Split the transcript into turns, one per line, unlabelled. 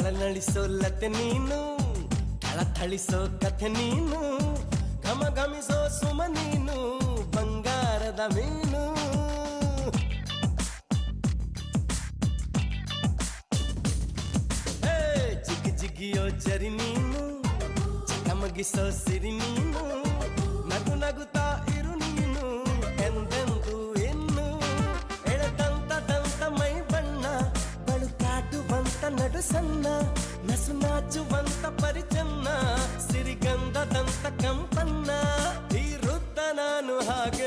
ಥಳನಳಿಸೋ ಲತೆ ನೀನು, ಥಳಥಳಿಸೋ ಕಥೆ ನೀನು, ಘಮ ಘಮಿಸೋ ಸುಮ ನೀನು, ಬಂಗಾರದ ಮೀನು. ಜಿಗಿ ಜಿಗಿಯೋ ಜರಿ ನೀನು, ಚಕಮಗಿಸೋ ಸಿರಿ ನೀನು, ನಗು ನಗುತ್ತಾ ಇರು ನೀನು ಎಂದೆಂದು ಇನ್ನು. ಎಳೆದಂತ ದಂತ ಮೈ ಬಣ್ಣ, ಬಳುಕಾಟುವಂತ ನಡು ಸಣ್ಣ, ನಸು ನಾಚುವಂತ ಪರಿಚನ್ನ, ಸಿರಿಗಂಧದಂತ ಕಂಪನ್ನ. ಈ ವೃತ್ತ ನಾನು ಹಾಗೆ